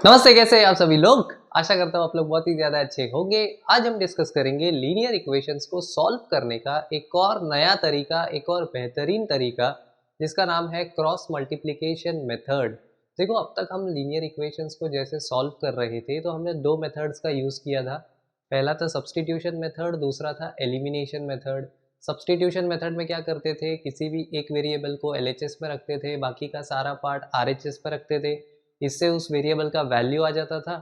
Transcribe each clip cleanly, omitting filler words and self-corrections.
नमस्ते, कैसे हैं आप सभी लोग। आशा करता हूँ आप लोग बहुत ही ज़्यादा अच्छे होंगे। आज हम डिस्कस करेंगे लीनियर इक्वेशंस को सॉल्व करने का एक और नया तरीका, एक और बेहतरीन तरीका, जिसका नाम है क्रॉस मल्टीप्लिकेशन मेथड। देखो, अब तक हम लीनियर इक्वेशंस को जैसे सॉल्व कर रहे थे तो हमने दो मेथड्स का यूज़ किया था। पहला था सब्सटीट्यूशन मेथड, दूसरा था एलिमिनेशन मेथड। सब्सटीट्यूशन मेथड में क्या करते थे, किसी भी एक वेरिएबल को एलएचएस में रखते थे, बाकी का सारा पार्ट आरएचएस पर रखते थे। इससे उस वेरिएबल का वैल्यू आ जाता था।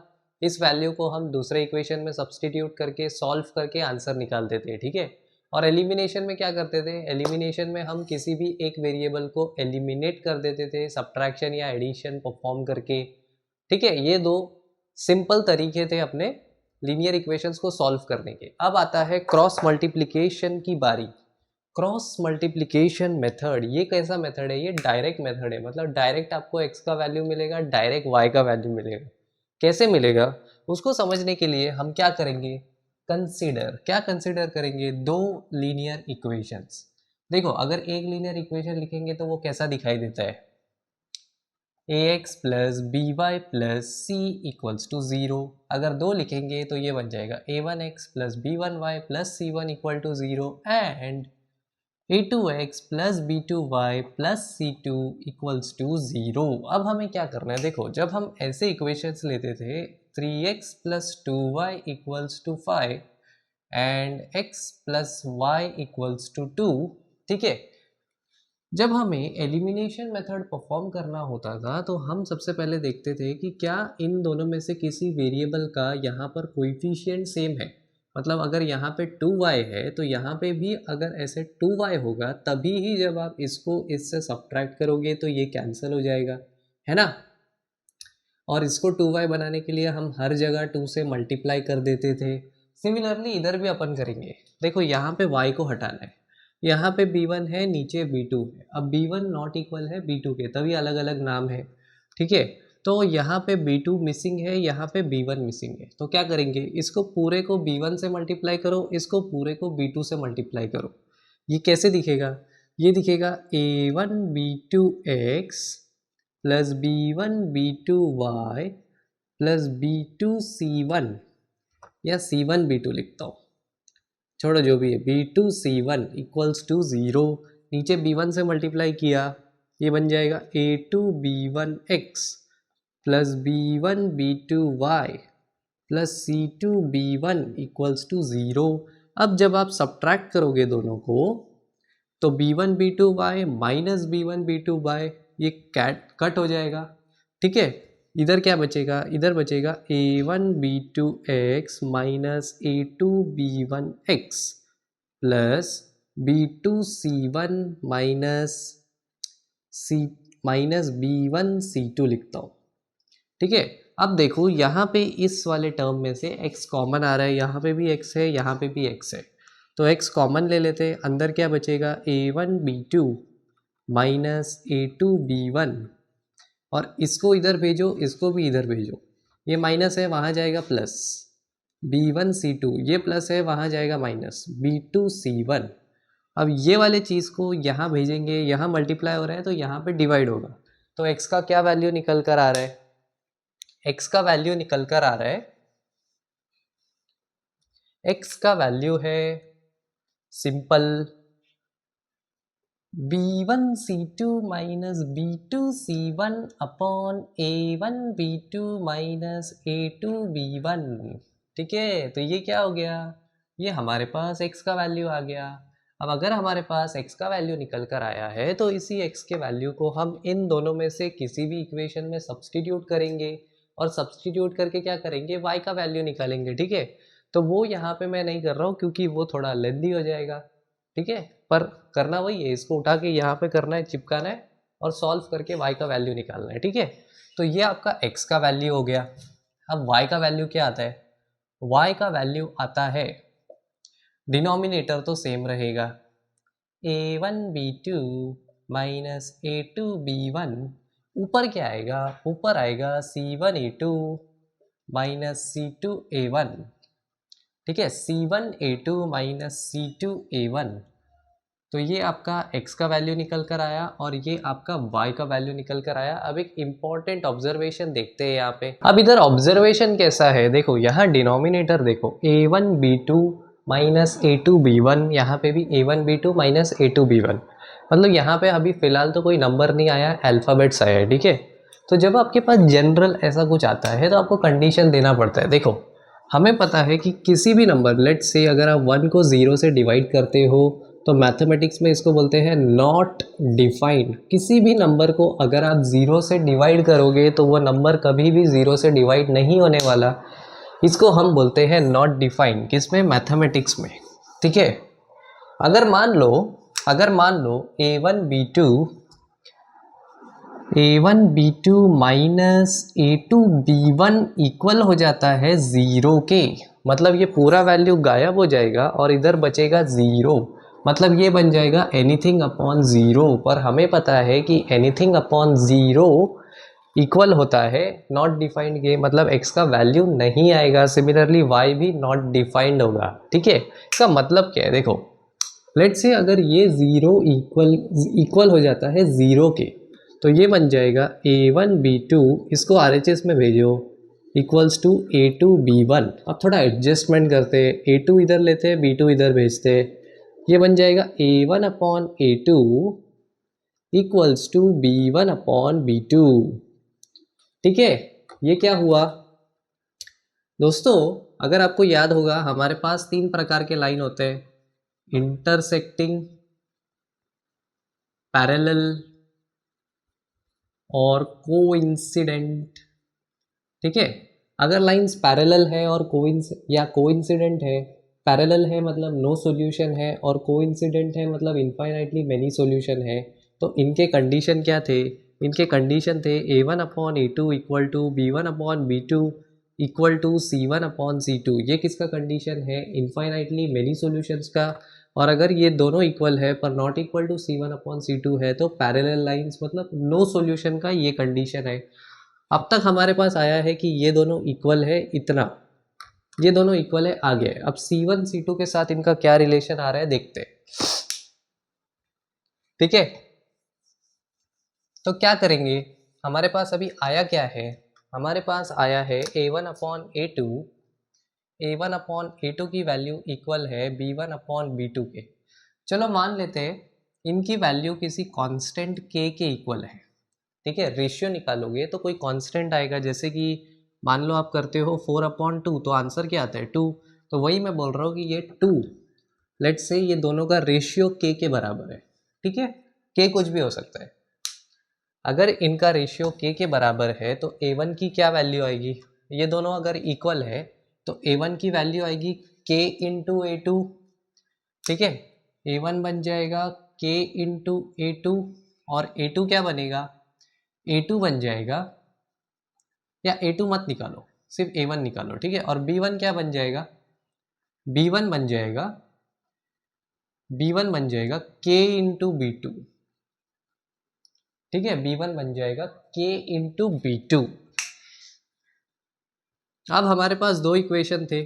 इस वैल्यू को हम दूसरे इक्वेशन में सब्सटीट्यूट करके सॉल्व करके आंसर निकालते थे, ठीक है। और एलिमिनेशन में क्या करते थे, एलिमिनेशन में हम किसी भी एक वेरिएबल को एलिमिनेट कर देते थे सब्ट्रैक्शन या एडिशन परफॉर्म करके, ठीक है। ये दो सिंपल तरीके थे अपने लीनियर इक्वेशंस को सॉल्व करने के। अब आता है क्रॉस मल्टीप्लिकेशन की बारी। क्रॉस मल्टीप्लिकेशन मेथड ये कैसा मेथड है, ये डायरेक्ट मेथड है। मतलब डायरेक्ट आपको x का वैल्यू मिलेगा, डायरेक्ट y का वैल्यू मिलेगा। कैसे मिलेगा उसको समझने के लिए हम क्या करेंगे, क्या कंसीडर करेंगे, दो लीनियर इक्वेशंस। देखो, अगर एक लीनियर इक्वेशन लिखेंगे तो वो कैसा दिखाई देता है, ax plus B Y plus C equals to 0। अगर दो लिखेंगे तो ये बन जाएगा a1x plus b1y plus c1 equal to 0 and a2x plus b2y plus c2 equals to 0। अब हमें क्या करना है, देखो, जब हम ऐसे इक्वेशंस लेते थे 3x plus 2y equals to 5 and x plus y equals to 2, ठीक है। जब हमें एलिमिनेशन मेथड परफॉर्म करना होता था तो हम सबसे पहले देखते थे कि क्या इन दोनों में से किसी वेरिएबल का यहाँ पर कोएफिशिएंट सेम है। मतलब अगर यहाँ पे 2y है तो यहाँ पे भी अगर ऐसे 2y होगा तभी ही जब आप इसको इससे सब्ट्रैक्ट करोगे तो ये कैंसिल हो जाएगा, है ना। और इसको 2y बनाने के लिए हम हर जगह 2 से मल्टीप्लाई कर देते थे। सिमिलरली इधर भी अपन करेंगे। देखो, यहाँ पे y को हटाना है, यहाँ पे b1 है, नीचे b2 है। अब b1 नॉट इक्वल है b2 के, तभी अलग अलग नाम है, ठीक है। तो यहाँ पे b2 मिसिंग है, यहाँ पे b1 मिसिंग है। तो क्या करेंगे, इसको पूरे को b1 से मल्टीप्लाई करो, इसको पूरे को b2 से मल्टीप्लाई करो। ये कैसे दिखेगा, ये दिखेगा a1 b2x plus b1 b2y plus b2 c1, या c1 b2 लिखता हूँ, छोड़ो जो भी है, b2 c1 इक्वल्स टू 0। नीचे b1 से मल्टीप्लाई किया, ये बन जाएगा a2 b1x plus b1 b2y plus c2 b1 equals to 0। अब जब आप सब्ट्रैक्ट करोगे दोनों को तो b1 b2y minus b1 b2y ये कट हो जाएगा, ठीक है। इधर क्या बचेगा, इधर बचेगा a1 b2x minus a2 b1x plus b2 c1 minus b1 c2 लिखता हूँ, ठीक है। अब देखो, यहाँ पे इस वाले टर्म में से x कॉमन आ रहा है, यहाँ पे भी x है, यहाँ पे भी x है। तो x कॉमन ले लेते हैं, अंदर क्या बचेगा a1 b2 minus a2 b1, और इसको इधर भेजो, इसको भी इधर भेजो। ये माइनस है, वहाँ जाएगा प्लस b1 c2, ये प्लस है, वहाँ जाएगा माइनस b2 c1। अब ये वाले चीज़ को यहाँ भेजेंगे, यहाँ मल्टीप्लाई हो रहा है तो यहाँ पे डिवाइड होगा। तो x का क्या वैल्यू निकल कर आ रहा है, x का वैल्यू निकल कर आ रहा है, x का वैल्यू है simple b1 c2 minus b2 c1 upon a1 b2 minus a2 b1, ठीक है। तो ये क्या हो गया, ये हमारे पास x का वैल्यू आ गया। अब अगर हमारे पास x का वैल्यू निकल कर आया है तो इसी x के वैल्यू को हम इन दोनों में से किसी भी इक्वेशन में सब्सटीट्यूट करेंगे, और सब्सटीट्यूट करके क्या करेंगे, y का वैल्यू निकालेंगे, ठीक है। तो वो यहाँ पे मैं नहीं कर रहा हूँ क्योंकि वो थोड़ा लेंदी हो जाएगा, ठीक है। पर करना वही है, इसको उठा के यहाँ पे करना है, चिपकाना है और सॉल्व करके y का वैल्यू निकालना है, ठीक है। तो ये आपका x का वैल्यू हो गया। अब y का वैल्यू क्या आता है, y का वैल्यू आता है, डिनोमिनेटर तो सेम रहेगा, a1 b2 minus a2 b1। ऊपर क्या आएगा, ऊपर आएगा c1 a2 minus c2 a1, ठीक है। c1 a2 minus c2 a1 तो ये आपका x का वैल्यू निकल कर आया और ये आपका y का वैल्यू निकल कर आया। अब एक इम्पॉर्टेंट ऑब्जर्वेशन देखते हैं यहाँ पे। अब इधर ऑब्जर्वेशन कैसा है, देखो यहाँ डिनोमिनेटर देखो a1b2 माइनस a2b1, यहाँ पे भी a1b2 माइनस a2b1, मतलब यहाँ पे अभी फिलहाल तो कोई नंबर नहीं आया, अल्फ़ाबेट्स आया है, ठीक है। तो जब आपके पास जनरल ऐसा कुछ आता है तो आपको कंडीशन देना पड़ता है। देखो हमें पता है कि किसी भी नंबर, लेट्स से अगर आप 1 को 0 से डिवाइड करते हो तो मैथमेटिक्स में इसको बोलते हैं नॉट डिफाइंड। किसी भी नंबर को अगर आप 0 से डिवाइड करोगे तो वो नंबर कभी भी 0 से डिवाइड नहीं होने वाला। इसको हम बोलते हैं नॉट डिफाइंड, किसमें, मैथमेटिक्स में, ठीक है। अगर मान लो a1b2 माइनस a2b1 इक्वल हो जाता है 0 के, मतलब ये पूरा वैल्यू गायब हो जाएगा और इधर बचेगा 0, मतलब ये बन जाएगा एनीथिंग अपॉन 0। पर हमें पता है कि एनीथिंग अपॉन 0 इक्वल होता है नॉट डिफाइंड के, मतलब x का वैल्यू नहीं आएगा। सिमिलरली y भी नॉट डिफाइंड होगा, ठीक है। इसका मतलब क्या है, देखो लेट्स से अगर ये 0 इक्वल हो जाता है 0 के, तो ये बन जाएगा a1b2, इसको RHS में भेजो, इक्वल्स टू a2b1। अब थोड़ा एडजस्टमेंट करते हैं, a2 इधर लेते हैं, b2 इधर भेजते हैं, ये बन जाएगा a1 upon a2 equals to b1 upon b2, ठीक है। ये क्या हुआ दोस्तों, अगर आपको याद होगा हमारे पास 3 प्रकार के लाइन होते हैं, इंटरसेक्टिंग, पैरेलल और कोइंसिडेंट, ठीक है। अगर लाइंस पैरेलल है और कोइंसिडेंट है, पैरेलल है मतलब नो सॉल्यूशन है और कोइंसिडेंट है मतलब इनफाइनाइटली मेनी सॉल्यूशन है, तो इनके कंडीशन क्या थे, इनके कंडीशन थे a1 upon a2 equal to b1 upon b2 equal to c1 upon c2। ये किसका कंडीशन है, इनफाइनाइटली मेनी सॉल्यूशंस का। और अगर ये दोनों इक्वल है पर not equal to c1 upon c2 है तो पैरेलल लाइंस मतलब नो सॉल्यूशन का ये कंडीशन है। अब तक हमारे पास आया है कि ये दोनों इक्वल है, इतना ये दोनों इक्वल है, आगे अब C1 C2 के साथ इनका क्या रिलेशन आ रहा है देखते हैं, ठीक है। तो क्या करेंगे, हमारे पास अभी आया क्या है, हमारे पास आया है a1 अपॉन a2 की वैल्यू इक्वल है b1 अपॉन b2 के। चलो मान लेते हैं इनकी वैल्यू किसी कांस्टेंट k के इक्वल है, ठीक है। रेशियो निकालोगे तो कोई कांस्टेंट आएगा, जैसे कि मान लो आप करते हो 4/2 तो आंसर क्या आता है 2। तो वही मैं बोल रहा हूँ कि ये 2, लेट्स से ये दोनों का रेशियो k के बराबर है, ठीक है। k कुछ भी हो सकता है। अगर इनका रेशियो k के बराबर है तो a1 की क्या वैल्यू आएगी, ये दोनों अगर इक्वल है तो a1 की वैल्यू आएगी k इंटू a2, ठीक है। a1 बन जाएगा k इंटू a2 और a2 क्या बनेगा, a2 बन जाएगा, या a2 मत निकालो, सिर्फ a1 निकालो, ठीक है। और b1 क्या बन जाएगा, b1 बन जाएगा k इंटू b2, ठीक है। b1 बन जाएगा k इंटू b2। अब हमारे पास दो इक्वेशन थे,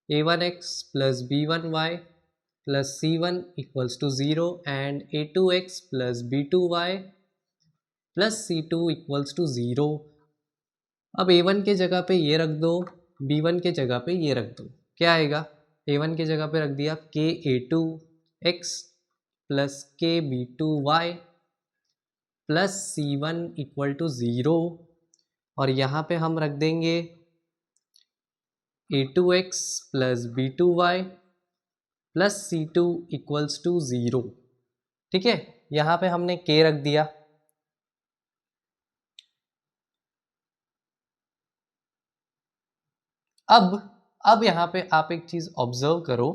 a1x plus b1y plus c1 equals to 0 and a2x plus b2y plus c2 equals to 0। अब a1 के जगह पे ये रख दो, b1 के जगह पे ये रख दो, क्या आएगा, a1 के जगह पे रख दिया k a2x plus k b2y plus c1 equal to 0, और यहाँ पे हम रख देंगे a2x plus b2y plus c2 equals to 0, ठीक है। यहाँ पे हमने k रख दिया। अब यहाँ पे आप एक चीज ऑब्जर्व करो,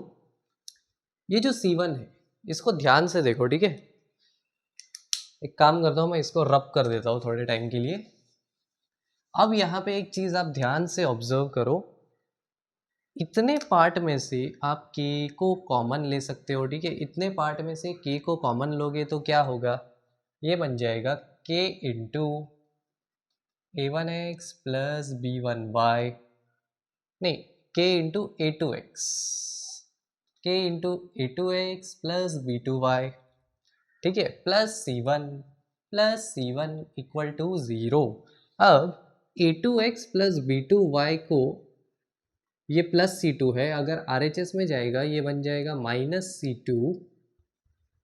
ये जो C1 है इसको ध्यान से देखो, ठीक है। एक काम करता हूँ, मैं इसको रब कर देता हूँ थोड़े टाइम के लिए। अब यहाँ पे एक चीज आप ध्यान से ऑब्जर्व करो, इतने पार्ट में से आप k को कॉमन ले सकते हो, ठीक है। इतने पार्ट में से k को कॉमन लोगे तो क्या होगा, ये बन जाएगा k into a1x plus b1y, नहीं k into a2x, k into A two X plus B two Y, ठीक है, plus C one equal to 0। अब A two X plus B two Y को, ये प्लस सी टू है, अगर R H S में जाएगा ये बन जाएगा माइनस सी टू।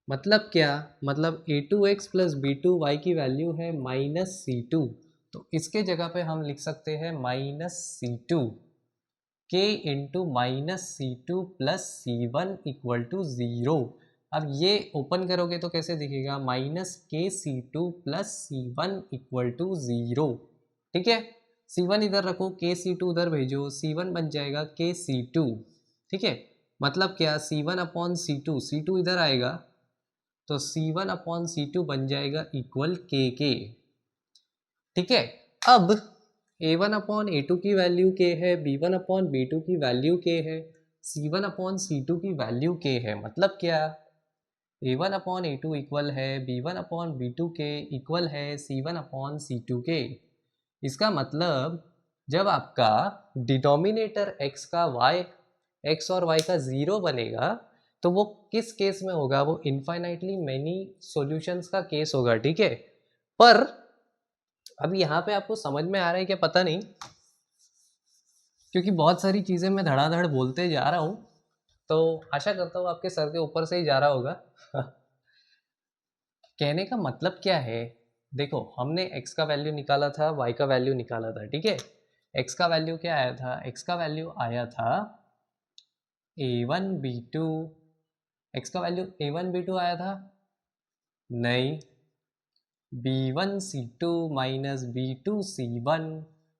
मतलब क्या, मतलब A two X plus B two Y की वैल्यू है माइनस सी टू, तो इसके जगह पे हम लिख सकते हैं माइनस सी टू के into minus C two plus C one equal to 0। अब ये ओपन करोगे तो कैसे दिखेगा, माइनस के C two plus C one equal to 0, ठीक है। सी वन इधर रखो, के सी टू उधर भेजो, सी वन बन जाएगा के सी टू, ठीक है। मतलब क्या, C one upon C two इधर आएगा तो C one upon C two बन जाएगा इक्वल के, ठीक है। अब A one upon A two की वैल्यू के है, B one upon B two की वैल्यू के है, C one upon C two की वैल्यू के है। मतलब क्या, A one upon A two equal है B one upon B two के इक्वल है C one upon C two के। इसका मतलब जब आपका डिनोमिनेटर x का y, x और y का 0 बनेगा तो वो किस केस में होगा, वो इनफाइनाइटली मैनी सॉल्यूशंस का केस होगा, ठीक है। पर अब यहाँ पे आपको समझ में आ रहा है क्या पता नहीं, क्योंकि बहुत सारी चीज़ें मैं धड़ाधड़ बोलते जा रहा हूँ, तो आशा करता हूँ आपके सर के ऊपर से ही जा रहा होगा। कहने का मतलब क्या है, देखो हमने x का वैल्यू निकाला था, y का वैल्यू निकाला था, ठीक है। x का वैल्यू क्या आया था, x का वैल्यू आया था a1 b2, x का वैल्यू a1 b2 आया था, नहीं, b1 c2 minus b2 c1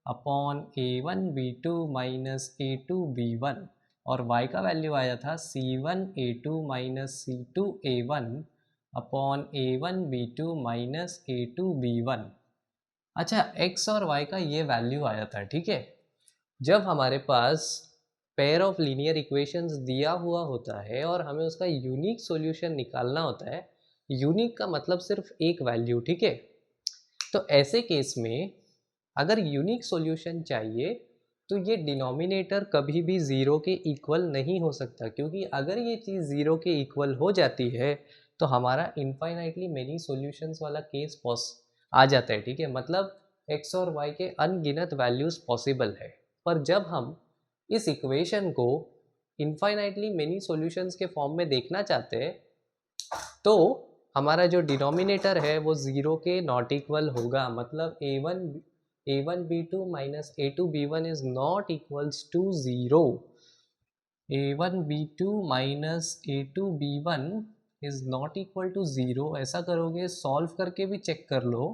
upon a1 b2 minus a2 b1, और y का वैल्यू आया था c1 a2 minus c2 a1 upon a1 b2 minus a2 b1। अच्छा, x और y का ये वैल्यू आया था, ठीक है। जब हमारे पास पेयर ऑफ लीनियर इक्वेशंस दिया हुआ होता है और हमें उसका यूनिक सॉल्यूशन निकालना होता है, यूनिक का मतलब सिर्फ एक वैल्यू, ठीक है। तो ऐसे केस में अगर यूनिक सॉल्यूशन चाहिए तो ये डिनोमिनेटर कभी भी ज़ीरो के इक्वल नहीं हो सकता, क्योंकि अगर ये चीज़ ज़ीरो के इक्वल हो जाती है तो हमारा इनफाइनाइटली मेनी सॉल्यूशंस वाला केस आ जाता है, ठीक है। मतलब x और y के अनगिनत वैल्यूज़ पॉसिबल है। पर जब हम इस इक्वेशन को इनफाइनाइटली मेनी सॉल्यूशंस के फॉर्म में देखना चाहते हैं तो हमारा जो डिनोमिनेटर है वो ज़ीरो के नॉट इक्वल होगा। मतलब a1 b2 minus a2 b1 is not equals to 0। a1 b2 minus a2 b1 is not equal to 0। ऐसा करोगे, सॉल्व करके भी चेक कर लो,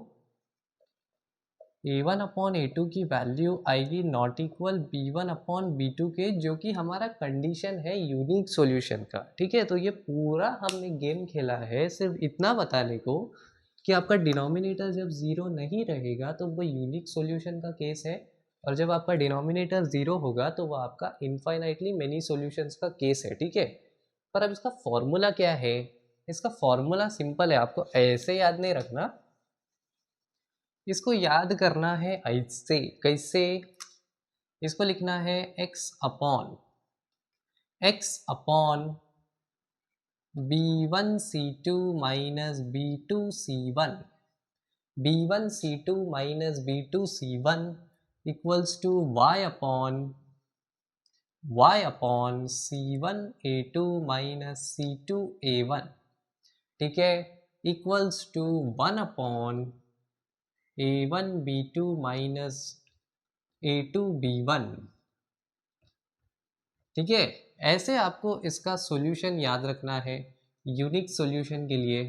a1 अपॉन a2 की वैल्यू आएगी not equal b1 upon b2 के, जो कि हमारा कंडीशन है यूनिक सॉल्यूशन का, ठीक है। तो ये पूरा हमने गेम खेला है सिर्फ इतना बताने को कि आपका डिनोमिनेटर जब ज़ीरो नहीं रहेगा तो वो यूनिक सॉल्यूशन का केस है, और जब आपका डिनोमिनेटर ज़ीरो होगा तो वो आपका इनफाइनाइटली मेनी सॉल्यूशंस का केस है, ठीक है। पर अब इसका फॉर्मूला क्या है, इसका फॉर्मूला सिंपल है, आपको ऐसे याद नहीं रखना, इसको याद करना है ऐसे, कैसे, इसको लिखना है x upon b1 c2 minus b2 c1, b1 c2 minus b2 c1 equals to y upon c1 a2 minus c2 a1, ठीक है, equals to 1 upon a1 b2 minus a2 b1, ठीक है। ऐसे आपको इसका सॉल्यूशन याद रखना है। यूनिक सॉल्यूशन के लिए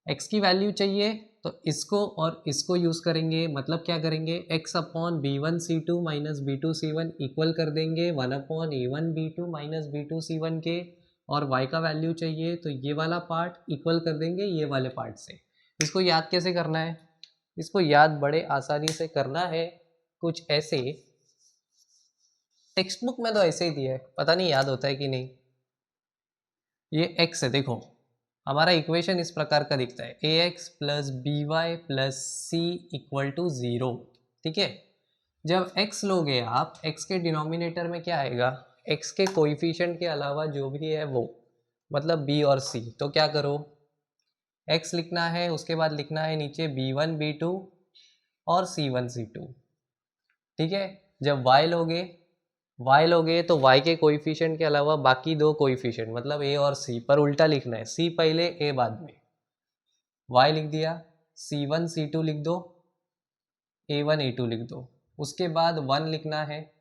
x की वैल्यू चाहिए तो इसको और इसको यूज़ करेंगे, मतलब क्या करेंगे, x upon b1 c2 minus b2 c1 equal कर देंगे 1 upon a1 b2 minus b2 c1 के, और y का वैल्यू चाहिए तो ये वाला पार्ट इक्वल कर देंगे ये वाले पार्ट से। इसको याद कैसे करना है, इसको याद बड़े आसानी से करना है, कुछ ऐसे, टेक्स्ट बुक में तो ऐसे ही दिया है, पता नहीं याद होता है कि नहीं। ये x है, देखो हमारा इक्वेशन इस प्रकार का दिखता है, ax plus B Y plus C equal to 0, ठीक है। जब x लोगे आप, x के डिनोमिनेटर में क्या आएगा, x के कोइफिशिएंट के अलावा जो भी है वो, मतलब b और c। तो क्या करो, x लिखना है, उसके बाद लिखना है नीचे b1 b2 और c1 c2। ठीक है, जब y लोगे तो y के कोइफिशिएंट के अलावा बाकी दो कोइफिशिएंट मतलब a और c, पर उल्टा लिखना है, c पहले a बाद में। y लिख दिया, c1 c2 लिख दो, a1 a2 लिख दो। उसके बाद 1 लिखना है,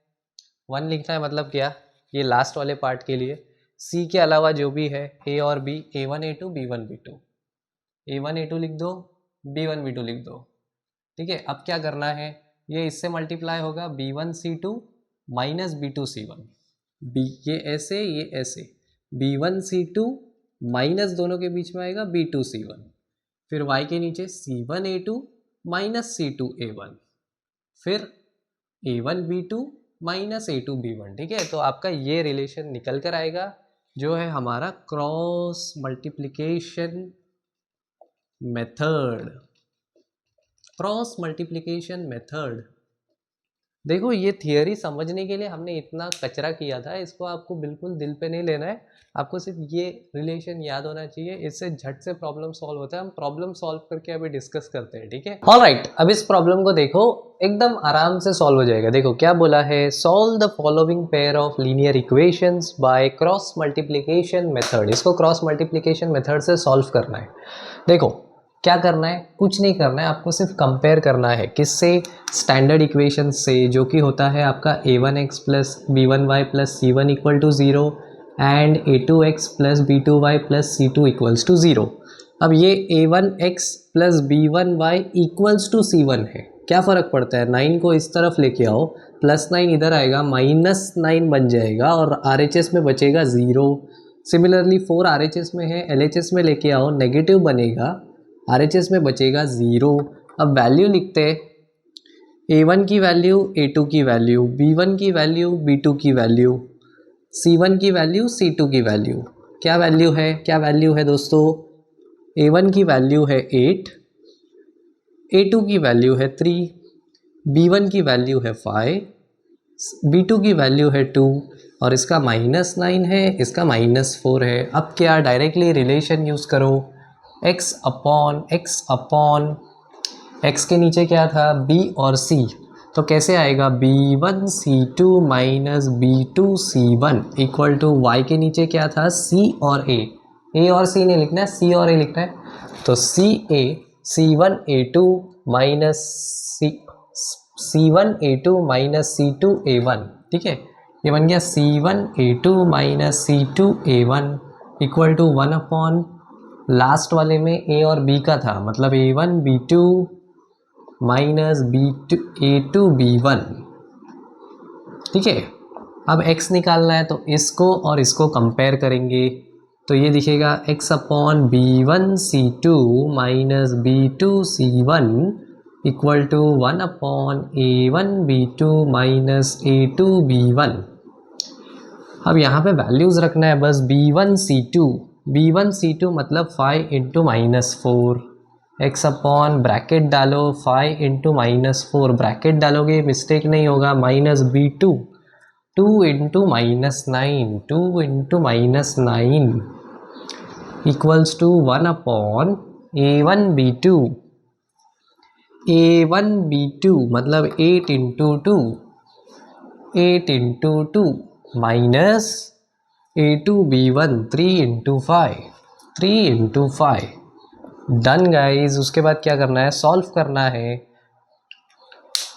1 लिखना है मतलब क्या, ये लास्ट वाले पार्ट के लिए c के अलावा जो भी है a और b, a1 a2 b1 b2, a1 a2 लिख दो, b1 b2 लिख दो। ठीक है, अब क्या करना है, ये इससे मल्टीप्लाई होगा b1 c2 minus b2 c1, ये ऐसे b1 c2 माइनस दोनों के बीच में आएगा b2 c1, फिर y के नीचे c1 a2 minus c2 a1, फिर a1 b2 minus a2 b1। ठीक है, तो आपका ये रिलेशन निकल कर आएगा जो है हमारा cross multiplication method. Cross multiplication method, देखो ये थियरी समझने के लिए हमने इतना कचरा किया था, इसको आपको बिल्कुल दिल पे नहीं लेना है, आपको सिर्फ ये रिलेशन याद होना चाहिए, इससे झट से प्रॉब्लम सॉल्व होता है। हम प्रॉब्लम सॉल्व करके अभी डिस्कस करते हैं। ठीक है, ऑलराइट, अब इस प्रॉब्लम को देखो, एकदम आराम से सॉल्व हो जाएगा। देखो क्या बोला है, solve the following pair of linear equations by cross multiplication method. इसको क्रॉस मल्टीप्लिकेशन मेथड से सॉल्व करना है। देखो क्या करना है, कुछ नहीं करना है, आपको सिर्फ कंपेयर करना है, किससे, स्टैंडर्ड इक्वेशन से, जो कि होता है आपका a1x plus b1y plus c1 equal to 0 and a2x plus b2y plus c2 equals to 0। अब ये a1x plus b1y equals to c1 है, क्या फ़र्क पड़ता है, 9 को इस तरफ लेके आओ, प्लस 9 इधर आएगा, माइनस 9 बन जाएगा और RHS में बचेगा 0। सिमिलरली 4 RHS में है, LHS में लेके आओ, नेगेटिव बनेगा, RHS में बचेगा 0। अब वैल्यू लिखते हैं, a1 की वैल्यू a2 की वैल्यू, b1 की वैल्यू b2 की वैल्यू, c1 की वैल्यू c2 की वैल्यू। क्या वैल्यू है दोस्तों, a1 की वैल्यू है 8, a2 की वैल्यू है 3, b1 की वैल्यू है 5, b2 की वैल्यू है 2 और इसका -9 है, इसका -4 है। अब क्या, डायरेक्टली रिलेशन यूज़ करो, x अपॉन x के नीचे क्या था, b और c, तो कैसे आएगा, b1 c2 minus b2 c1 equal to y के नीचे क्या था, c और a और c नहीं लिखना है, c और a लिखना है, तो ca c1 a2 minus c1 a2 minus c2 a1। ठीक है, ये बन गया c1 a2 minus c2 a1 equal to 1 upon last वाले में a और b का था, मतलब a1 b2 minus b2 a2 b1। ठीक है, अब x निकालना है, तो इसको और इसको कंपेयर करेंगे, तो ये दिखेगा x upon b1 c2 minus b2 c1 equal to 1 upon a1 b2 minus a2 b1। अब यहाँ पे वैल्यूज़ रखना है बस, b1 c2 मतलब 5 इंटू -4, x अपॉन ब्रैकेट डालो 5 इंटू -4, ब्रैकेट डालोगे मिस्टेक नहीं होगा, minus b2 2 into -9, 2 into -9 equals to 1 upon a1 b2 मतलब 8 into 2 minus a2 b1 3 into 5। Done guys. उसके बाद क्या करना है, सॉल्व करना है,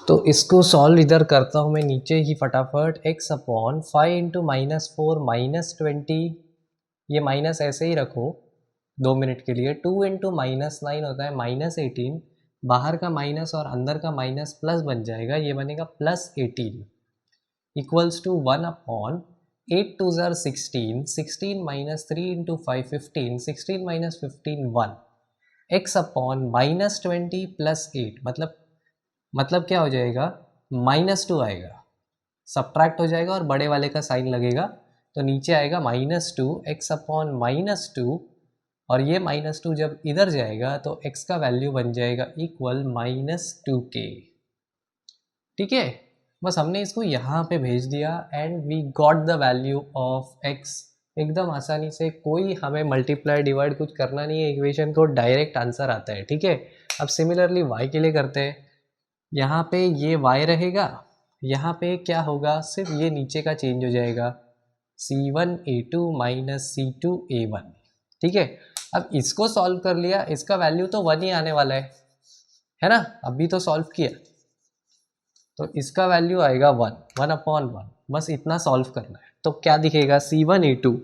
तो इसको सॉल्व इधर करता हूँ मैं नीचे ही फटाफट, x अपॉन 5 इंटू -4 -20, ये माइनस ऐसे ही रखो 2 मिनट के लिए, 2 इंटू -9 होता है -18, बाहर का माइनस और अंदर का माइनस प्लस बन जाएगा, ये बनेगा +18 इक्वल्स टू 1 अपॉन 8 2 ज़ार 16, 16 minus 3 into 5 15, 16 minus 15 1, x upon -20 plus 8 मतलब क्या हो जाएगा, -2 आएगा, सब्ट्रैक्ट हो जाएगा और बड़े वाले का साइन लगेगा, तो नीचे आएगा -2, x अपॉन -2, और ये -2 जब इधर जाएगा तो x का वैल्यू बन जाएगा इक्वल -2k। ठीक है, बस हमने इसको यहाँ पे भेज दिया and we got the value of x। एकदम आसानी से, कोई हमें मल्टीप्लाई डिवाइड कुछ करना नहीं है, इक्वेशन को डायरेक्ट आंसर आता है। ठीक है, अब सिमिलरली y के लिए करते हैं। यहाँ पे ये y रहेगा, यहाँ पे क्या होगा, सिर्फ ये नीचे का चेंज हो जाएगा, c1a2 माइनस c2a1। ठीक है, अब इसको सॉल्व कर लिया, इसका वैल्यू तो 1 ही आने वाला है ना, अभी तो सॉल्व किया, तो इसका वैल्यू आएगा 1/1, बस इतना सॉल्व करना है। तो क्या दिखेगा, c1a2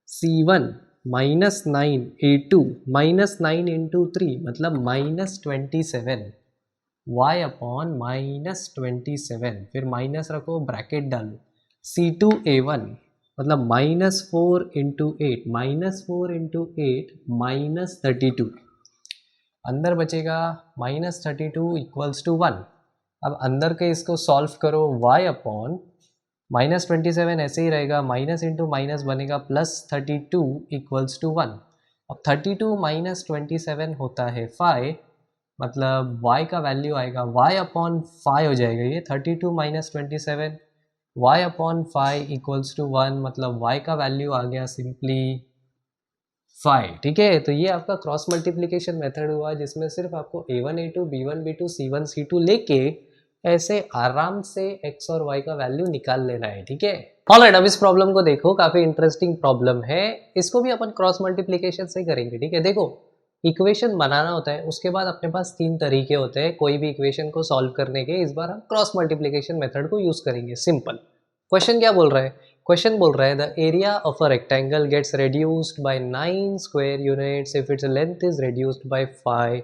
c1 minus 9a2 minus 9 into 3 मतलब -27 y/-27, फिर माइनस रखो, ब्रैकेट डालो, c2a1 मतलब -4 इंटू 8 -32 अंदर बचेगा -32 इक्वल्स टू 1। अब अंदर के इसको सॉल्व करो, y/-27 ऐसे ही रहेगा, माइनस इंटू माइनस बनेगा +32 इक्वल्स टू 1। अब 32 माइनस 27 होता है 5, मतलब y का वैल्यू आएगा y/5 हो जाएगा ये, 32 माइनस 27 y/5 इक्वल्स टू 1, मतलब y का वैल्यू आ गया सिंपली 5। ठीक है, तो ये आपका क्रॉस मल्टीप्लिकेशन मेथड हुआ, जिसमें सिर्फ आपको a1 a2 b1 b2 c1 c2 लेके ऐसे आराम से x और y का वैल्यू निकाल लेना है। ठीक है, ऑलराइट, अब इस प्रॉब्लम को देखो, काफी इंटरेस्टिंग प्रॉब्लम है, इसको भी अपन क्रॉस मल्टीप्लिकेशन से करेंगे। ठीक है, देखो, इक्वेशन बनाना होता है, उसके बाद अपने पास 3 तरीके होते हैं कोई भी इक्वेशन को सॉल्व करने के। इस बार हम क्रॉस मल्टीप्लिकेशन मेथड को यूज करेंगे। सिंपल क्वेश्चन क्या बोल रहा है, क्वेश्चन बोल रहा है the area of a rectangle gets reduced by 9 square units if its length is reduced by 5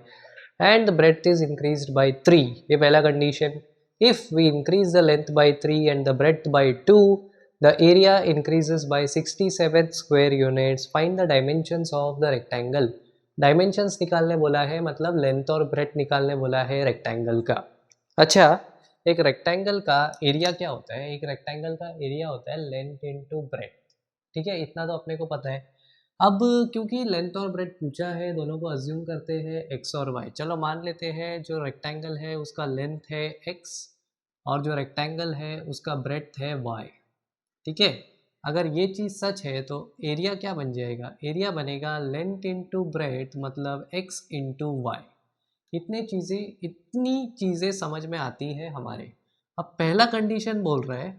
and the breadth is increased by 3। ये पहला condition. if we increase the length by 3 and the breadth by 2 the area increases by 67 square units, find the dimensions of the rectangle। Dimensions निकालने बोला है, मतलब length और breath निकालने बोला है रेक्टेंगल का। अच्छा, एक रेक्टेंगल का एरिया क्या होता है, एक रेक्टेंगल का एरिया होता है लेंथ इनटू ब्रेथ। ठीक है, इतना तो अपने को पता है। अब क्योंकि लेंथ और ब्रेथ पूछा है, दोनों को अज्यूम करते हैं x और y। चलो मान लेते हैं जो रेक्टेंगल है उसका लेंथ है x और जो रेक्टेंगल है उसका ब्रेथ है y। ठीक है, अगर ये चीज़ सच है तो एरिया क्या बन जाएगा, एरिया बनेगा लेंथ इंटू ब्रेथ मतलब x इंटू वाई। इतनी चीज़ें समझ में आती है हमारे। अब पहला कंडीशन बोल रहा है,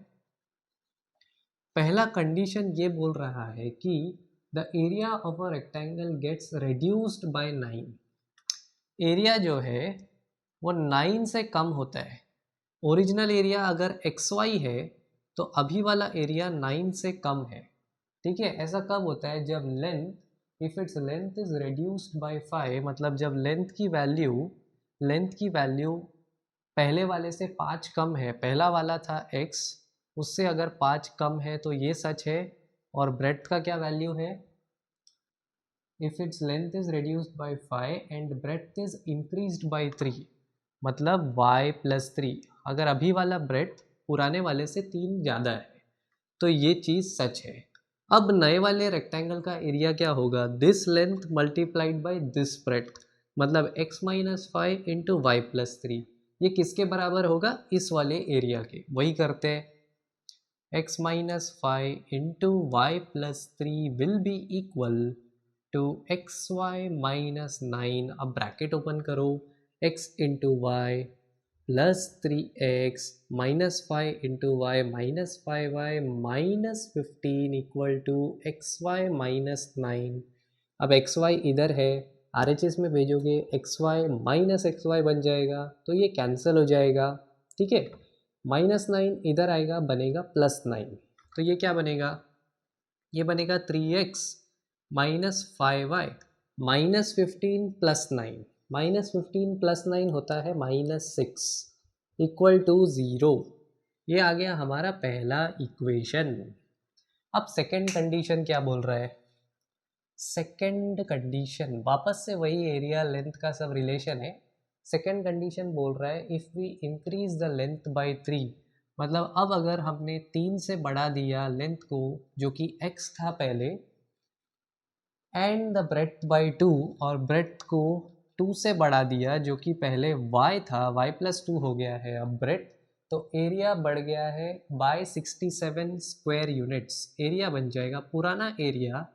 पहला कंडीशन ये बोल रहा है कि the area of a rectangle gets reduced by 9। Area जो है वो 9 से कम होता है। ओरिजिनल एरिया अगर xy है तो अभी वाला एरिया 9 से कम है। ठीक है, ऐसा कब होता है, जब length, if its length is reduced by 5, मतलब जब लेंथ की वैल्यू पहले वाले से 5 कम है। पहला वाला था x, उससे अगर 5 कम है तो ये सच है। और ब्रेड्थ का क्या वैल्यू है, if its length is reduced by 5 and breadth is increased by 3 मतलब y+3। अगर अभी वाला ब्रेड्थ पुराने वाले से 3 ज़्यादा है तो ये चीज़ सच है। अब नए वाले रेक्टेंगल का एरिया क्या होगा, this length multiplied by this breadth मतलब x-5 इंटू y+3। ये किसके बराबर होगा, इस वाले एरिया के। वही करते हैं, x-5 into y+3 will be equal to xy-9। अब ब्रैकेट ओपन करो, x into Y +3x -5 into Y -5y -15 equal to xy-9। अब xy इधर है, RHS में भेजोगे xy-xy बन जाएगा, तो ये कैंसिल हो जाएगा। ठीक है, -9 इधर आएगा, बनेगा +9। तो ये क्या बनेगा, ये बनेगा 3x -5y -15 +9। -15 +9 होता है -6 इक्वल टू 0। ये आ गया हमारा पहला इक्वेशन। अब सेकंड कंडीशन क्या बोल रहा है, सेकंड कंडीशन वापस से वही एरिया लेंथ का सब रिलेशन है। सेकंड कंडीशन बोल रहा है if we increase the length by 3, मतलब अब अगर हमने 3 से बढ़ा दिया लेंथ को जो कि x था पहले, एंड द ब्रेड्थ बाय 2 और ब्रेड्थ को 2 से बढ़ा दिया जो कि पहले y था, y+2 हो गया है अब ब्रेड्थ, तो एरिया बढ़ गया है बाय 67 स्क्वायर यूनिट्स। एरिया बन जाएगा, पुराना एरिया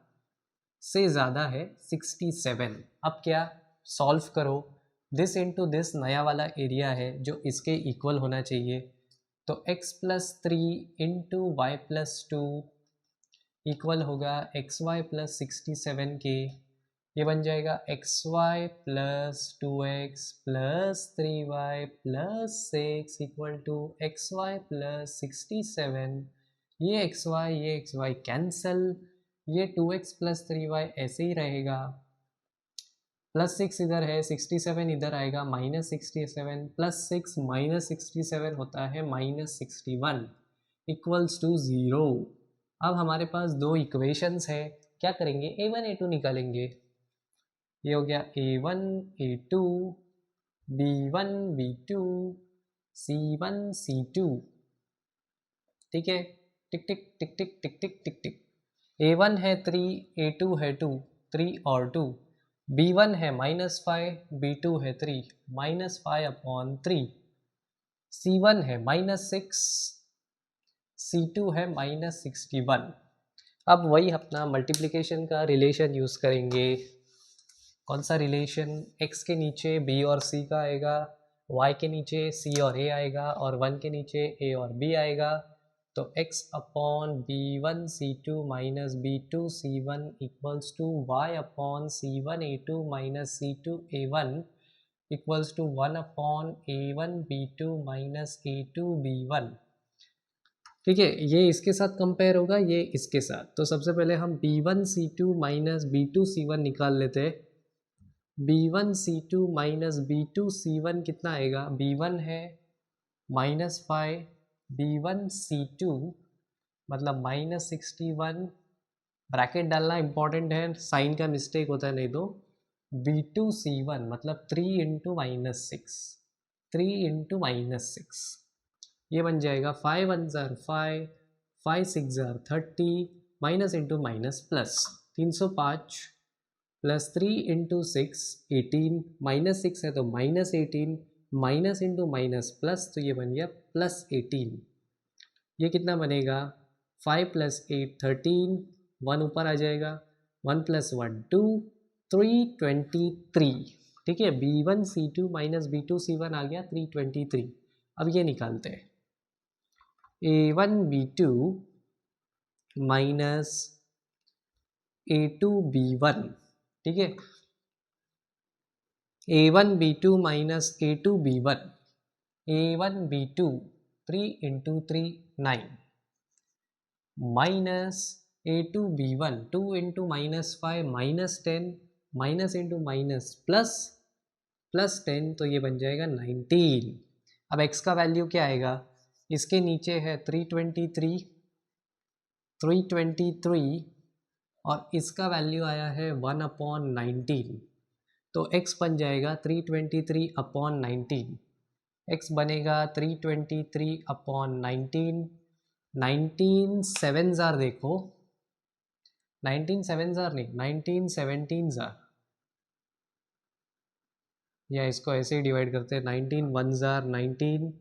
से ज़्यादा है 67। अब क्या, सॉल्व करो, दिस इनटू दिस नया वाला एरिया है जो इसके इक्वल होना चाहिए। तो x+3 into Y plus two equal होगा xy+67 के। ये बन जाएगा xy+2x+3y+6 इक्वल टू xy+67। ये xy कैंसल, ये 2x+3y ऐसे ही रहेगा, +6 इधर है, 67 इधर आएगा, -67 +6 -67 होता है -61 इक्वल्स टू 0। अब हमारे पास दो इक्वेशंस है, क्या करेंगे, a1 a2 निकालेंगे। ये हो गया a1 a2 b1 b2 c1 c2। ठीक है, टिक टिक टिक टिक टिक टिक टिक टिक। a1 है 3, a2 है 2, 3 और 2। b1 है -5, b2 है 3, -5/3। c1 है -6, c2 है -61। अब वही अपना मल्टीप्लिकेशन का रिलेशन यूज़ करेंगे। कौन सा रिलेशन, x के नीचे b और c का आएगा, y के नीचे c और a आएगा, और 1 के नीचे a और b आएगा। तो x/b1 c2 minus b2 c1 equals to y/c1 a2 minus c2 a1 equals to 1/a1 b2 minus a2 b1। ठीक है, ये इसके साथ कंपेयर होगा, ये इसके साथ। तो सबसे पहले हम b1 c2 minus b2 c1 निकाल लेते हैं। b1 c2 minus b2 c1 कितना आएगा, b1 है -5, b1 c2 मतलब -61, ब्रैकेट डालना इंपॉर्टेंट है, साइन का मिस्टेक होता है नहीं तो। b2 c1 मतलब 3 × -6, 3 × -6, ये बन जाएगा 5 1 jar 5, 5 6 jar 30, minus into minus plus 305 plus 3 × 6 18, -6 है तो -18, माइनस इंटू माइनस प्लस, तो ये बन गया +18। ये कितना बनेगा, 5 + 8 13, 1 ऊपर आ जाएगा, 1 + 1 2, 323। ठीक है, b1 c2 minus b2 c1 आ गया 323। अब ये निकालते हैं, a1 b2 minus a2 b1। ठीक है, a1 b2 minus a2 b1, a1 b2 3 × 3 9, minus a2 b1 2 × -5 -10, minus into minus plus +10, तो ये बन जाएगा 19। अब x का वैल्यू क्या आएगा, इसके नीचे है 323 और इसका वैल्यू आया है 1/19। तो x बन जाएगा 323/19। x बनेगा 323/19। 19 7 जार देखो, 19 7 जार नहीं, 19 17 जार, या इसको ऐसे ही डिवाइड करते हैं, 19 1 जार 19,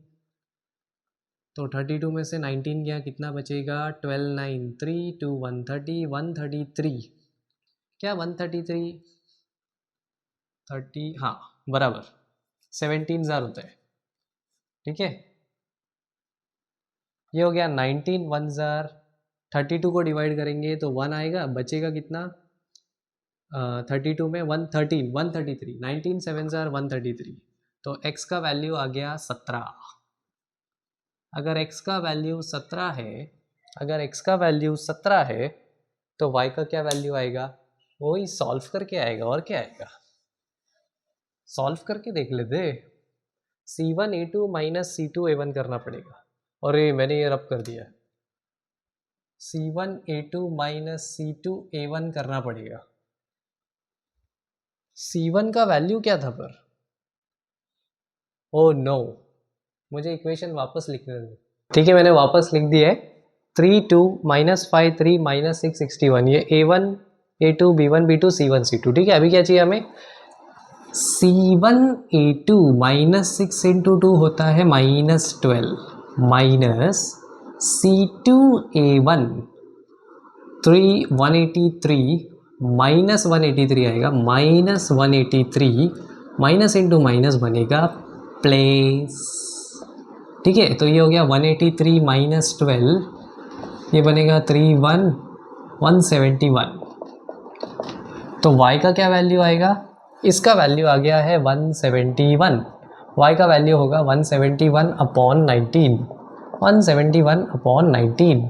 तो 32 में से 19 गया, कितना बचेगा, 12 9 3 2 130, 133। क्या 133 30, हाँ बराबर 17 जार होता है। ठीक है, ये हो गया 19 1 जार, 32 को डिवाइड करेंगे तो 1 आएगा, बचेगा कितना, 32 में 113 133, 19 7 जार 133। तो x का वैल्यू आ गया 17। अगर x का वैल्यू 17 है, अगर x का वैल्यू 17 है तो y का क्या वैल्यू आएगा, वही सॉल्व करके आएगा, और क्या आएगा, सॉल्व करके देख लेते। c1 a2 minus c2 a1 करना पड़ेगा, और ये मैंने ये रब कर दिया, c1 a2 minus c2 a1 करना पड़ेगा। c1 का वैल्यू क्या था पर, ओ नो, मुझे इक्वेशन वापस लिखने दो। ठीक है, मैंने वापस लिख दिया है, 3 2 -5 3 -6 61, ये a1 a2 b1 b2 c1 c2। ठीक है, अभी क्या चाहिए हमें, c1 a2 -6 × 2 होता है -12, माइनस C2A1 183 माइनस 183 आएगा, माइनस 183 माइनस इंटू माइनस बनेगा प्लस। ठीक है, तो ये हो गया 183 माइनस 12, ये बनेगा 171। तो y का क्या वैल्यू आएगा, इसका वैल्यू आ गया है 171। y का वैल्यू होगा 171 अपॉन 19, 171 अपॉन 19,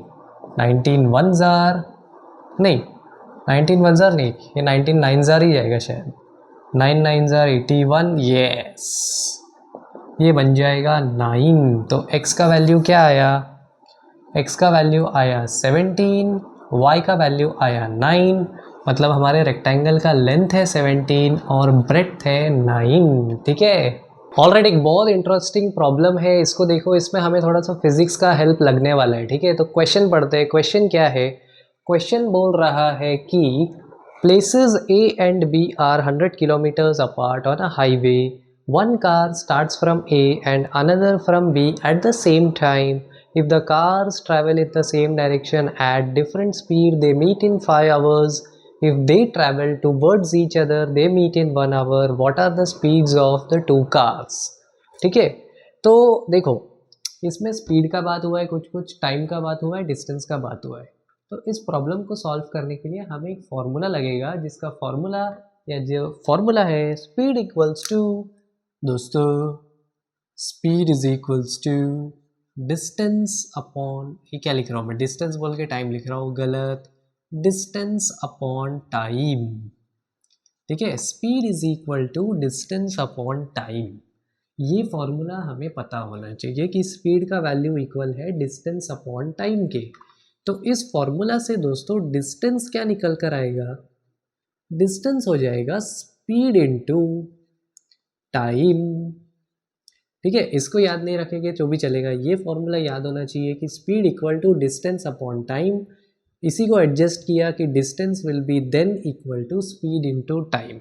19 वन जार नहीं, 19 वन जार नहीं, ये 19 नाइन जार ही जाएगा शायद, 9 नाइन जार 81, यस ये बन जाएगा 9। तो x का वैल्यू क्या आया, x का वैल्यू आया 17, y का वैल्यू आया 9, मतलब हमारे रेक्टेंगल का लेंथ है 17 और ब्रेड्थ है 9। ठीक है, ऑलरेडी एक बहुत इंटरेस्टिंग प्रॉब्लम है, इसको देखो, इसमें हमें थोड़ा सा फिजिक्स का हेल्प लगने वाला है। ठीक है, तो क्वेश्चन पढ़ते हैं। क्वेश्चन क्या है, क्वेश्चन बोल रहा है कि places A and B are 100 kilometers apart on a highway. One car starts from A and another from B at the same time. If the cars travel in the same direction at different speed, they meet in 5 hours. If they travel towards each other, they meet in 1 hour. What are the speeds of the two cars? ठीक है, तो देखो इसमें speed का बात हुआ है, कुछ कुछ टाइम का बात हुआ है, डिस्टेंस का बात हुआ है। तो इस प्रॉब्लम को सॉल्व करने के लिए हमें एक फॉर्मूला लगेगा, जिसका फॉर्मूला या जो फॉर्मूला है स्पीड इक्वल्स टू, दोस्तों speed is equals to distance upon, ये क्या लिख रहा हूँ मैं, डिस्टेंस बोल के टाइम लिख रहा हूँ, गलत, डिस्टेंस अपॉन टाइम। ठीक है, speed is equal to distance upon time. ये फॉर्मूला हमें पता होना चाहिए कि स्पीड का वैल्यू इक्वल है डिस्टेंस अपॉन टाइम के। तो इस फॉर्मूला से दोस्तों डिस्टेंस क्या निकल कर आएगा, डिस्टेंस हो जाएगा स्पीड इनटू टाइम। ठीक है, इसको याद नहीं रखेंगे तो भी चलेगा, ये फॉर्मूला याद होना चाहिए कि speed equal to distance upon time. इसी को एडजस्ट किया कि distance will be then equal to speed into time.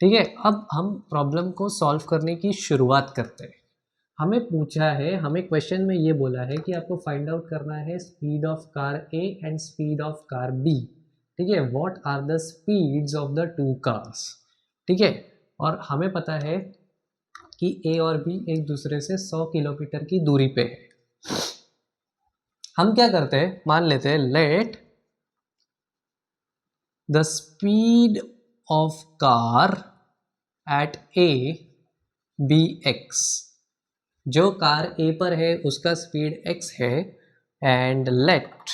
ठीक है, अब हम प्रॉब्लम को सॉल्व करने की शुरुआत करते हैं। हमें पूछा है, हमें क्वेश्चन में ये बोला है कि आपको फाइंड आउट करना है speed of car A and speed of car B. ठीक है, what are the speeds of the two cars. ठीक है, और हमें पता है कि ए और बी एक दूसरे से 100 किलोमीटर की दूरी पे है। हम क्या करते हैं, मान लेते हैं let the speed of car at A be X, जो कार ए पर है उसका स्पीड x है, and let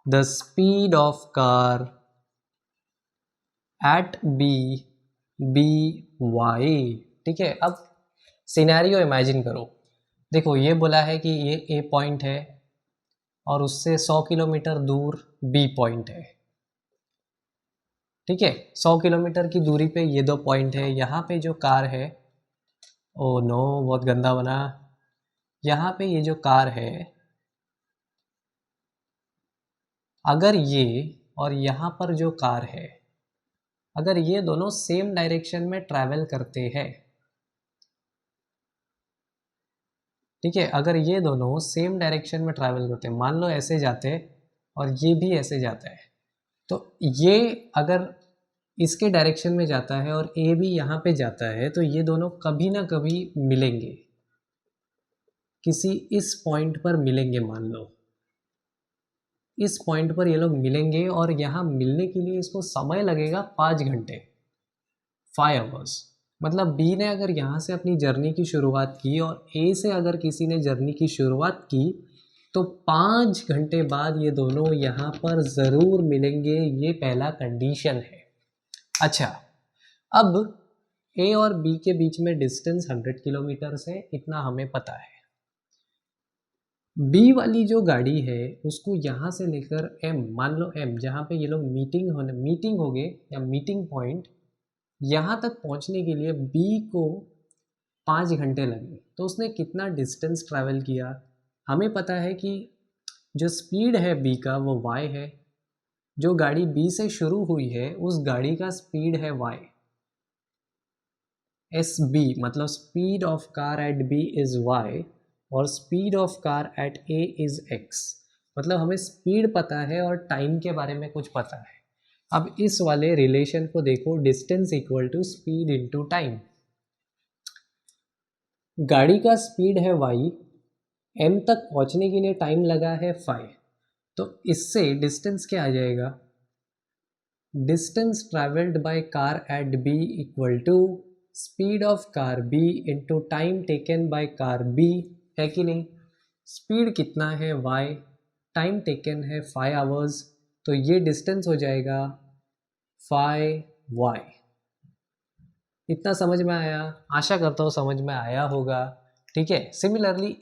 the speed of car at B be Y. ठीक है, अब सिनेरियो इमेजिन करो, देखो ये बोला है कि ये ए पॉइंट है और उससे 100 किलोमीटर दूर बी पॉइंट है। ठीक है, 100 किलोमीटर की दूरी पे ये दो पॉइंट है। यहाँ पे जो कार है, ओ नो बहुत गंदा बना, यहाँ पे ये जो कार है, अगर ये और यहाँ पर जो कार है, अगर ये दोनों सेम डायरेक्शन में ट्रैवल करते हैं, ठीक है, अगर ये दोनों सेम डायरेक्शन में ट्रैवल करते हैं, मान लो ऐसे जाते और ये भी ऐसे जाता है, तो ये अगर इसके डायरेक्शन में जाता है और ए भी यहाँ पे जाता है, तो ये दोनों कभी ना कभी मिलेंगे, किसी इस पॉइंट पर मिलेंगे। मान लो इस पॉइंट पर ये लोग मिलेंगे और यहाँ मिलने के लिए इसको समय लगेगा 5 घंटे, 5 आवर्स। मतलब बी ने अगर यहाँ से अपनी जर्नी की शुरुआत की और ए से अगर किसी ने जर्नी की शुरुआत की, तो 5 घंटे बाद ये दोनों यहाँ पर ज़रूर मिलेंगे, ये पहला कंडीशन है। अच्छा, अब ए और बी के बीच में डिस्टेंस 100 किलोमीटर है, इतना हमें पता है। बी वाली जो गाड़ी है उसको यहाँ से लेकर एम, मान लो एम जहाँ पे ये लोग मीटिंग हो गए या मीटिंग पॉइंट, यहाँ तक पहुँचने के लिए बी को 5 घंटे लगे। तो उसने कितना डिस्टेंस ट्रैवल किया, हमें पता है कि जो स्पीड है बी का वो y है, जो गाड़ी बी से शुरू हुई है उस गाड़ी का स्पीड है y, एस बी, मतलब speed of car at B is y, और speed of car at A is x, मतलब हमें स्पीड पता है और टाइम के बारे में कुछ पता है। अब इस वाले रिलेशन को देखो, distance equal to speed into time. गाड़ी का स्पीड है y, m तक पहुंचने के लिए टाइम लगा है 5, तो इससे डिस्टेंस क्या आ जाएगा, distance travelled by car at b equal to speed of car b into time taken by car b, है कि नहीं। स्पीड कितना है y, टाइम टेकन है 5 आवर्स, तो ये डिस्टेंस हो जाएगा 5y। इतना समझ में आया, आशा करता हूँ समझ में आया होगा। ठीक है, सिमिलरली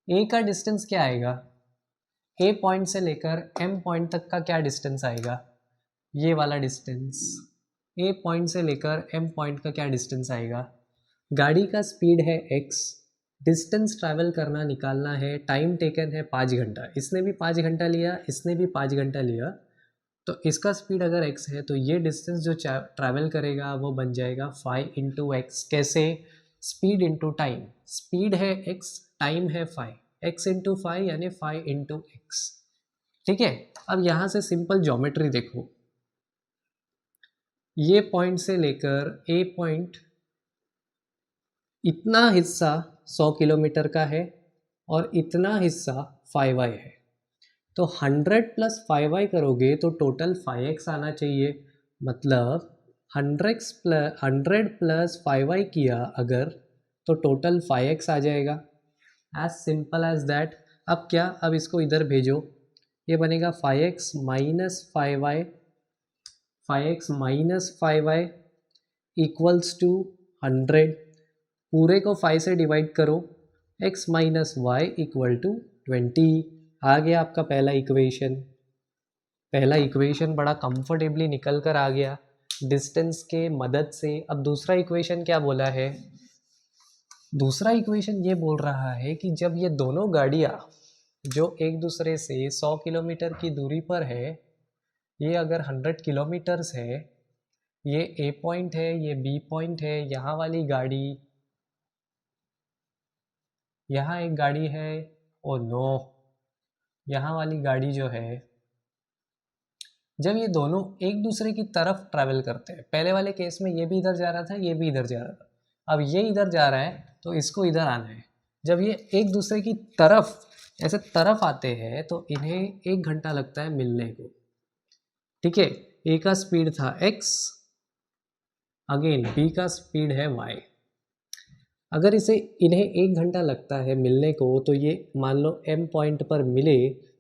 ए का डिस्टेंस क्या आएगा, ए पॉइंट से लेकर एम पॉइंट तक का क्या डिस्टेंस आएगा, ये वाला डिस्टेंस। ए पॉइंट से लेकर एम पॉइंट का क्या डिस्टेंस आएगा, गाड़ी का स्पीड है x, डिस्टेंस ट्रैवल करना निकालना है, टाइम टेकन है 5 घंटा, इसने भी 5 घंटा लिया, इसने भी 5 घंटा लिया, तो इसका स्पीड अगर x है तो ये डिस्टेंस जो ट्रैवल करेगा वो बन जाएगा 5 इंटू एक्स। कैसे, स्पीड इंटू टाइम, स्पीड है x, टाइम है 5, x इंटू 5 यानी 5 इंटू एक्स। ठीक है, अब यहाँ से सिंपल ज्योमेट्री देखो, ये पॉइंट से लेकर ए पॉइंट इतना हिस्सा 100 किलोमीटर का है और इतना हिस्सा 5y है, तो 100 प्लस 5y करोगे तो टोटल 5x आना चाहिए, मतलब 100 प्लस 5y किया अगर तो टोटल 5x आ जाएगा। As simple as that. अब क्या, अब इसको इधर भेजो, ये बनेगा 5x minus 5y, 5x minus 5y equals to 100, पूरे को 5 से डिवाइड करो, x minus y equal to 20। आ गया आपका पहला इक्वेशन, पहला इक्वेशन बड़ा कंफर्टेबली निकल कर आ गया डिस्टेंस के मदद से। अब दूसरा इक्वेशन क्या बोला है, दूसरा इक्वेशन ये बोल रहा है कि जब ये दोनों गाड़ियाँ जो एक दूसरे से 100 किलोमीटर की दूरी पर है, ये अगर 100 किलोमीटर्स है, ये ए पॉइंट है, ये बी पॉइंट है, यहाँ वाली गाड़ी, यहाँ एक गाड़ी है, ओ नो, यहाँ वाली गाड़ी जो है, जब ये दोनों एक दूसरे की तरफ ट्रैवल करते हैं, पहले वाले केस में ये भी इधर जा रहा था, ये भी इधर जा रहा था, अब ये इधर जा रहा है तो इसको इधर आना है। जब ये एक दूसरे की तरफ ऐसे तरफ आते हैं तो इन्हें 1 घंटा लगता है मिलने को। ठीक है, ए का स्पीड था x, अगेन बी का स्पीड है y। अगर इसे इन्हें 1 घंटा लगता है मिलने को, तो ये मान लो m पॉइंट पर मिले,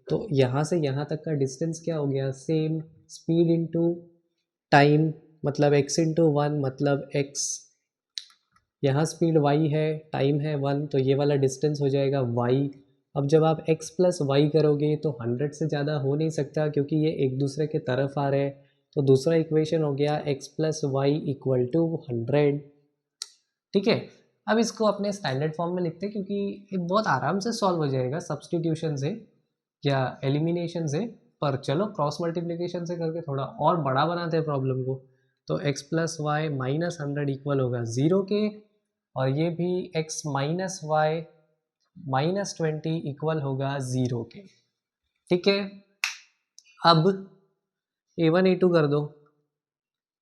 तो यहाँ से यहाँ तक का डिस्टेंस क्या हो गया, सेम स्पीड इनटू टाइम, मतलब x इंटू 1 मतलब x, यहाँ स्पीड y है, टाइम है 1, तो ये वाला डिस्टेंस हो जाएगा y। अब जब आप x प्लस वाई करोगे तो 100 से ज़्यादा हो नहीं सकता क्योंकि ये एक दूसरे के तरफ आ रहे हैं, तो दूसरा इक्वेशन हो गया x plus y equal to 100। ठीक है, अब इसको अपने स्टैंडर्ड फॉर्म में लिखते हैं क्योंकि ये बहुत आराम से सॉल्व हो जाएगा सब्स्टिट्यूशन से या एलिमिनेशन से, पर चलो क्रॉस मल्टीप्लिकेशन से करके थोड़ा और बड़ा बनाते हैं प्रॉब्लम को। तो x plus y minus 100 equal होगा 0 के, और ये भी x minus y minus 20 equal होगा 0 के। ठीक है, अब a1 a2 कर दो,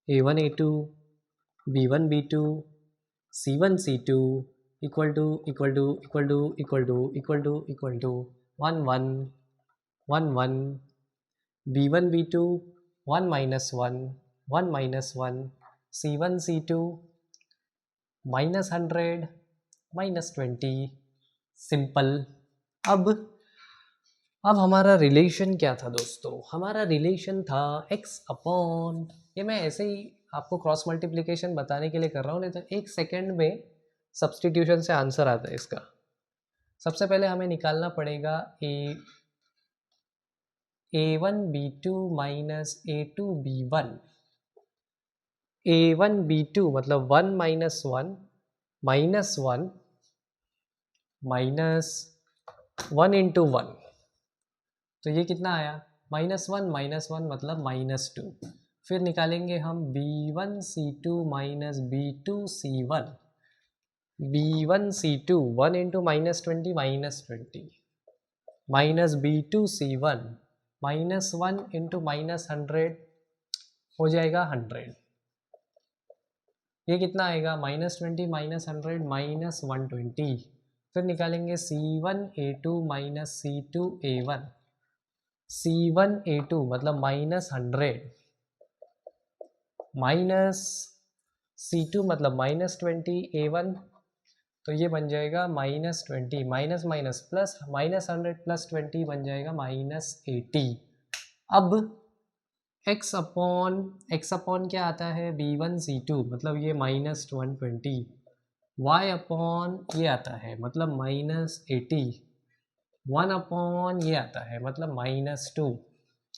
a1 a2 b1 b2 c1 c2 equal to equal to equal to equal to equal to equal to 1 1 1 1 b1 b2 1 minus 1 1 minus 1 c1 c2 minus 100 minus 20। Simple. अब हमारा relation क्या था दोस्तों, हमारा रिलेशन था x upon, ये मैं ऐसे ही आपको क्रॉस मल्टीप्लिकेशन बताने के लिए कर रहा हूँ, नहीं तो 1 सेकेंड में सब्स्टिट्यूशन से आंसर आता है इसका। सबसे पहले हमें निकालना पड़ेगा a1 b2 minus a2 b1, a1 b2 मतलब 1 माइनस 1 माइनस 1 माइनस 1 इंटू 1, तो ये कितना आया, माइनस 1 मतलब माइनस 2। फिर निकालेंगे हम b1 c2 minus b2 c1, B1C2 1 into -20 -20 minus B2C1 -1 into -100 हो जाएगा 100। ये कितना आएगा -20 -100 -120। फिर निकालेंगे C1A2 C2A1। C1A2 मतलब -100 माइनस C2 मतलब -20 A1, तो ये बन जाएगा -20 माइनस माइनस प्लस -100 + 20 बन जाएगा -80। अब x अपॉन क्या आता है B1C2 मतलब ये -120, y अपॉन ये आता है मतलब -80, 1 अपॉन ये आता है मतलब -2।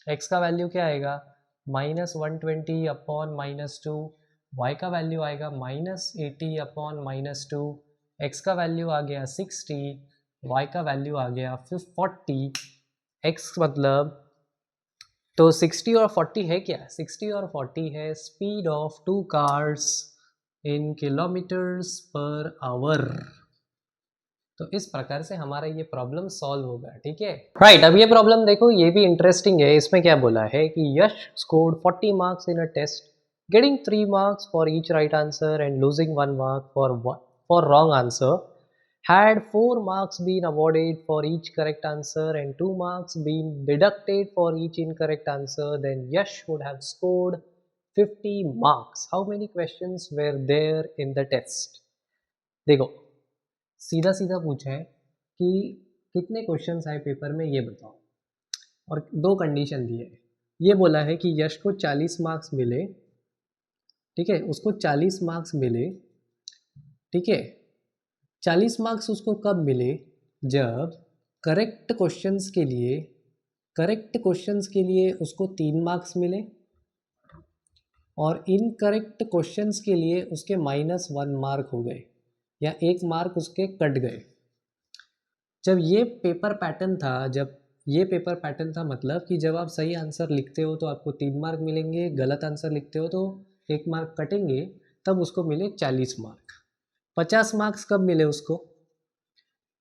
x का वैल्यू क्या आएगा -120 अपॉन -2, y का वैल्यू आएगा -80 अपॉन -2, x का वैल्यू आ गया 60, y का वैल्यू आ गया 40। x मतलब तो 60 और 40 है क्या, 60 और 40 है speed of 2 cars in kilometres per hour. तो इस प्रकार से हमारा ये प्रॉब्लम सॉल्व होगा, ठीक है। राइट, अब ये प्रॉब्लम देखो, ये भी इंटरेस्टिंग है। इसमें क्या बोला है कि Yash scored 40 marks in a test, getting 3 marks for each right answer and losing 1 mark for wrong answer. Had 4 marks been awarded for each correct answer and 2 marks been deducted for each incorrect answer, then Yash would have scored 50 marks. How many questions were there in the test? देखो, सीधा सीधा पूछा है कि कितने questions आए paper में ये बताओ, और दो कंडीशन दी है। ये बोला है कि यश को 40 मार्क्स मिले, ठीक है, उसको 40 मार्क्स मिले, ठीक है। 40 मार्क्स उसको कब मिले, जब करेक्ट क्वेश्चंस के लिए उसको 3 मार्क्स मिले और इनकरेक्ट क्वेश्चंस के लिए उसके -1 मार्क हो गए या 1 मार्क उसके कट गए। जब ये पेपर पैटर्न था मतलब कि जब आप सही आंसर लिखते हो तो आपको 3 मार्क मिलेंगे, गलत आंसर लिखते हो तो 1 मार्क कटेंगे, तब उसको मिले 40 मार्क। 50 मार्क्स कब मिले उसको,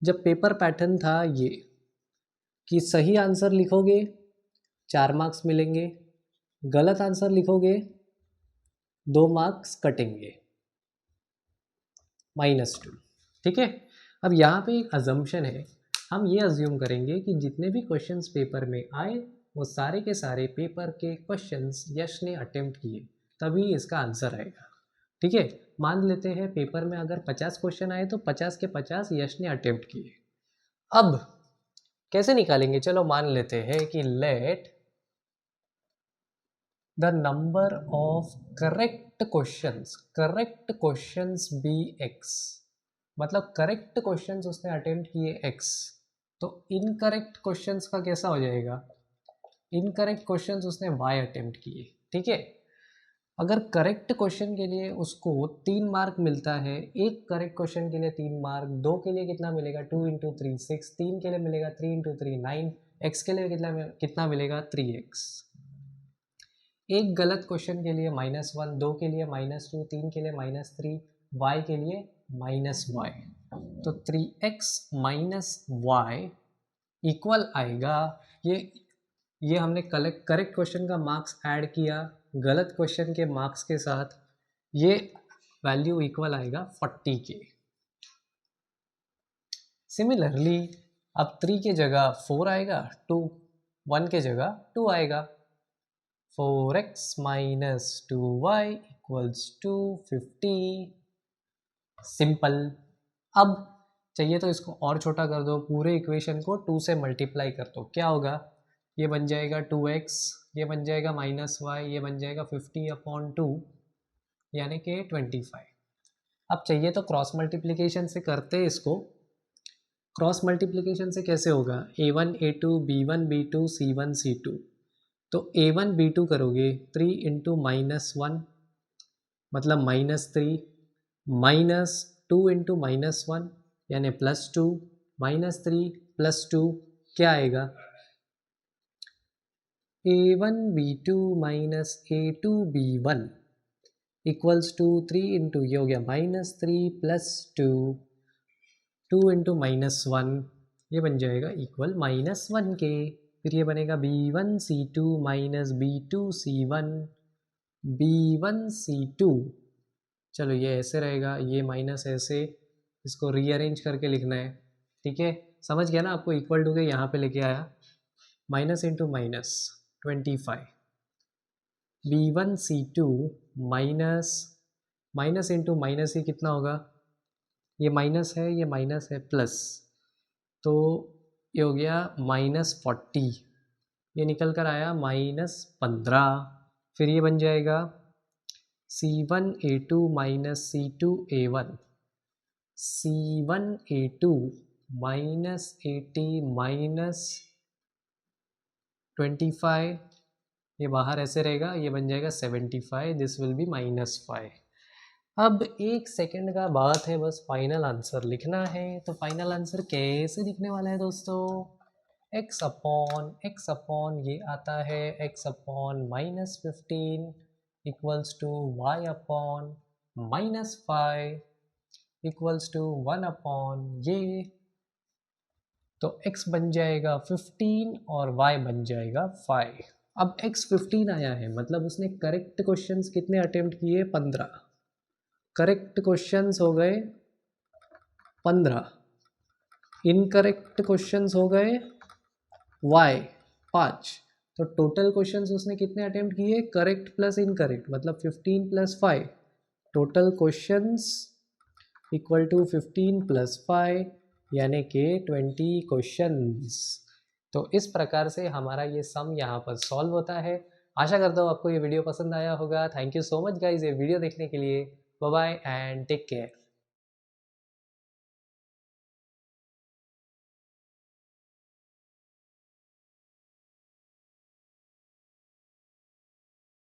जब पेपर पैटर्न था ये कि सही आंसर लिखोगे 4 मार्क्स मिलेंगे, गलत आंसर लिखोगे 2 मार्क्स कटेंगे, -2, ठीक है। अब यहाँ पे एक अजम्पशन है, हम ये अज्यूम करेंगे कि जितने भी क्वेश्चंस पेपर में आए वो सारे के सारे पेपर के क्वेश्चंस यश ने अटेम्प्ट किए, तभी इसका आंसर आएगा, ठीक है। मान लेते हैं पेपर में अगर 50 क्वेश्चन आए तो 50 के 50 यश ने अटेम्प्ट किए। अब कैसे निकालेंगे, चलो मान लेते हैं कि let the number of correct questions be x, मतलब करेक्ट क्वेश्चंस उसने अटेम्प्ट किए x, तो इनकरेक्ट क्वेश्चंस का कैसा हो जाएगा, इनकरेक्ट क्वेश्चंस उसने y अटेम्प्ट किए, ठीक है। अगर करेक्ट क्वेश्चन के लिए उसको 3 मार्क मिलता है, एक करेक्ट क्वेश्चन के लिए 3 मार्क, 2 के लिए कितना मिलेगा 2 × 3 6, 3 के लिए मिलेगा 3 × 3 9, x के लिए कितना मिलेगा 3x। एक गलत क्वेश्चन के लिए -1, 2 के लिए -2, 3 के लिए -3, y के लिए -y, तो 3x -y इक्वल आएगा, ये हमने करेक्ट क्वेश्चन का मार्क्स ऐड किया गलत क्वेश्चन के मार्क्स के साथ, ये वैल्यू इक्वल आएगा 40 के। सिमिलरली अब 3 के जगह 4 आएगा, 1 के जगह 2 आएगा, 4x - 2y = 50। सिंपल। अब चाहिए तो इसको और छोटा कर दो, पूरे इक्वेशन को 2 से मल्टीप्लाई कर दो, क्या होगा, ये बन जाएगा 2x, ये बन जाएगा -y, ये बन जाएगा 50/2 यानी कि 25। अब चाहिए तो क्रॉस मल्टीप्लिकेशन से करते इसको। क्रॉस मल्टीप्लिकेशन से कैसे होगा, a1 a2 b1 b2 c1 c2, तो a1 b2 करोगे 3 × -1 मतलब -3, -2 × -1 यानी +2, -3 + 2 क्या आएगा, a1 b2 - a2 b1 equals to 3 into ये हो गया -3 प्लस 2, 2 इंटू -1 ये बन जाएगा इक्वल -1 के। फिर ये बनेगा B1C2 माइनस B2C1, B1C2। चलो ये ऐसे रहेगा, ये माइनस ऐसे, इसको रीअरेंज करके लिखना है। ठीक है, समझ गया ना, आपको इक्वल टू के यहाँ पे लेके आया, minus into minus 25, B1C2 minus minus into minus ही कितना होगा, ये माइनस है प्लस, तो ये हो गया -40, ये निकल कर आया -15। फिर ये बन जाएगा C1A2 minus C2A1, C1A2 minus 80 minus 25, ये बाहर ऐसे रहेगा, ये बन जाएगा 75, दिस विल बी -5। अब एक सेकंड का बात है, बस फाइनल आंसर लिखना है। तो फाइनल आंसर कैसे दिखने वाला है दोस्तों, x अपॉन ये आता है x upon -15 equals to y upon -5 equals to 1 upon ये, तो x बन जाएगा 15 और y बन जाएगा 5। अब x 15 आया है, मतलब उसने करेक्ट क्वेश्चंस कितने अटेम्प्ट किए, 15। करेक्ट क्वेश्चंस हो गए 15, इनकरेक्ट क्वेश्चंस हो गए y 5। तो टोटल क्वेश्चंस उसने कितने अटेम्प्ट किए, करेक्ट प्लस इनकरेक्ट, मतलब 15 plus 5, total questions equal to 15 plus 5 यानी कि 20 क्वेश्चंस। तो इस प्रकार से हमारा ये सम यहाँ पर सॉल्व होता है। आशा करता हूँ आपको ये वीडियो पसंद आया होगा। Thank you so much guys ये वीडियो देखने के लिए। Bye bye and take care.